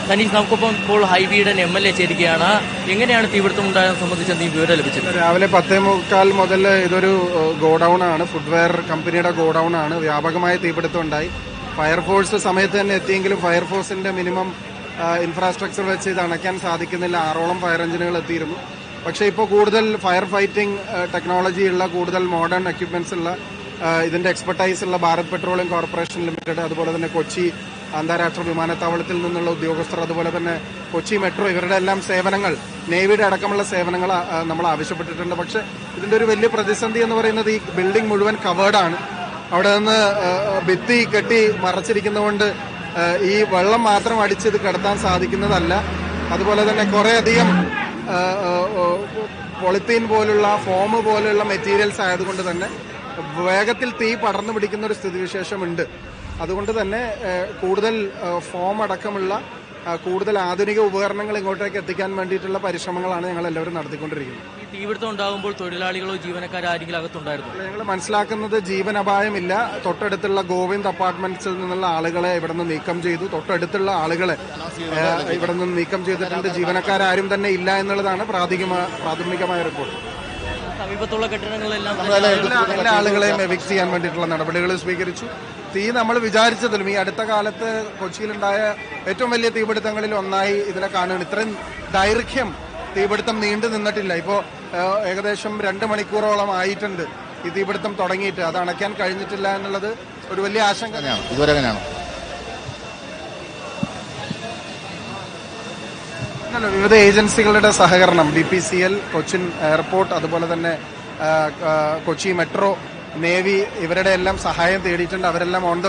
സനീഷ്, നമുക്കിപ്പം ഇപ്പോൾ ഹൈബിയുടെ MLA ചേരുകയാണ്. എങ്ങനെയാണ് തീപിടുത്തം ഉണ്ടായതെന്ന് സംബന്ധിച്ച് എന്തെങ്കിലും വിവരം ലഭിച്ചത്? രാവിലെ 10:45 മുതൽ ഇതൊരു ഗോഡൌൺ ആണ്, ഫുട്വെയർ കമ്പനിയുടെ ഗോഡൌൺ ആണ്. വ്യാപകമായ തീപിടുത്തം ഉണ്ടായി. ഫയർഫോഴ്സ് സമയത്ത് തന്നെ എത്തിയെങ്കിലും ഫയർഫോഴ്സിന്റെ മിനിമം ഇൻഫ്രാസ്ട്രക്ചർ വെച്ച് ഇത് അണയ്ക്കാൻ സാധിക്കുന്നില്ല. 6ഓളം ഫയർ എഞ്ചിനുകൾ എത്തിയിരുന്നു. പക്ഷേ ഇപ്പോൾ കൂടുതൽ ഫയർ ഫൈറ്റിംഗ് ടെക്നോളജി ഉള്ള, കൂടുതൽ മോഡേൺ എക്യുപ്മെന്റ്സ് ഉള്ള, ഇതിന്റെ എക്സ്പെർട്ടൈസ് ഉള്ള ഭാരത് പെട്രോളിയം കോർപ്പറേഷൻ ലിമിറ്റഡ്, അതുപോലെ തന്നെ കൊച്ചി അന്താരാഷ്ട്ര വിമാനത്താവളത്തിൽ നിന്നുള്ള ഉദ്യോഗസ്ഥർ, അതുപോലെ തന്നെ കൊച്ചി മെട്രോ, ഇവരുടെ എല്ലാം സേവനങ്ങൾ, നേവിയുടെ അടക്കമുള്ള സേവനങ്ങൾ നമ്മൾ ആവശ്യപ്പെട്ടിട്ടുണ്ട്. പക്ഷെ ഇതിന്റെ ഒരു വലിയ പ്രതിസന്ധി എന്ന് പറയുന്നത് ഈ ബിൽഡിംഗ് മുഴുവൻ കവേർഡാണ്. അവിടെ നിന്ന് ഭിത്തി കെട്ടി മറച്ചിരിക്കുന്നതുകൊണ്ട് ഈ വെള്ളം മാത്രം അടിച്ച് ഇത് കിടത്താൻ സാധിക്കുന്നതല്ല. അതുപോലെ തന്നെ കുറേയധികം പോളിത്തീൻ പോലുള്ള, ഫോം പോലുള്ള മെറ്റീരിയൽസ് ആയതുകൊണ്ട് തന്നെ വേഗത്തിൽ തീ പടർന്നു പിടിക്കുന്ന ഒരു സ്ഥിതിവിശേഷമുണ്ട്. അതുകൊണ്ട് തന്നെ കൂടുതൽ ഫോം അടക്കമുള്ള കൂടുതൽ ആധുനിക ഉപകരണങ്ങൾ ഇങ്ങോട്ടേക്ക് എത്തിക്കാൻ വേണ്ടിയിട്ടുള്ള പരിശ്രമങ്ങളാണ് ഞങ്ങൾ എല്ലാവരും നടത്തിക്കൊണ്ടിരിക്കുന്നത്. ഈ തീപിടുത്തം ഉണ്ടാകുമ്പോൾ തൊഴിലാളികളോ ജീവനക്കാരോ ആരെങ്കിലും അകത്തുണ്ടായിരുന്നു? ഞങ്ങൾ മനസ്സിലാക്കുന്നത് ജീവനപായമില്ല. തൊട്ടടുത്തുള്ള ഗോവിന്ദ് അപ്പാർട്ട്മെന്റ്സിൽ നിന്നുള്ള ആളുകളെ ഇവിടെ നിന്ന് നീക്കം ചെയ്തു. തൊട്ടടുത്തുള്ള ആളുകളെ ഇവിടെ നിന്ന് നീക്കം ചെയ്തിട്ടുണ്ട്. ജീവനക്കാരും തന്നെ ഇല്ല എന്നുള്ളതാണ് പ്രാഥമികമായ റിപ്പോർട്ട്. സമീപത്തുള്ള കെട്ടിടങ്ങളെല്ലാം എല്ലാ ആളുകളെയും എവിക്ട് ചെയ്യാൻ വേണ്ടിയിട്ടുള്ള നടപടികൾ സ്വീകരിച്ചു. തീ നമ്മൾ വിചാരിച്ചതിലും ഈ അടുത്ത കാലത്ത് കൊച്ചിയിലുണ്ടായ ഏറ്റവും വലിയ തീപിടുത്തങ്ങളിൽ ഒന്നായി ഇതിനെ കാണുകയാണ്. ഇത്രയും ദൈർഘ്യം തീപിടുത്തം നീണ്ടു നിന്നിട്ടില്ല. ഇപ്പോൾ ഏകദേശം 2 മണിക്കൂറോളം ആയിട്ടുണ്ട് ഈ തീപിടുത്തം തുടങ്ങിയിട്ട്. അത് അണയ്ക്കാൻ കഴിഞ്ഞിട്ടില്ല എന്നുള്ളത് ഒരു വലിയ ആശങ്ക തന്നെയാണ്. ഇതുവരെ എങ്ങനെയാണ്? വിവിധ ഏജൻസികളുടെ സഹകരണം, BPCL, കൊച്ചിൻ എയർപോർട്ട്, അതുപോലെ തന്നെ കൊച്ചി മെട്രോ, നേവി, ഇവരുടെ എല്ലാം സഹായം തേടിയിട്ടുണ്ട്. അവരെല്ലാം ഓൺ ദ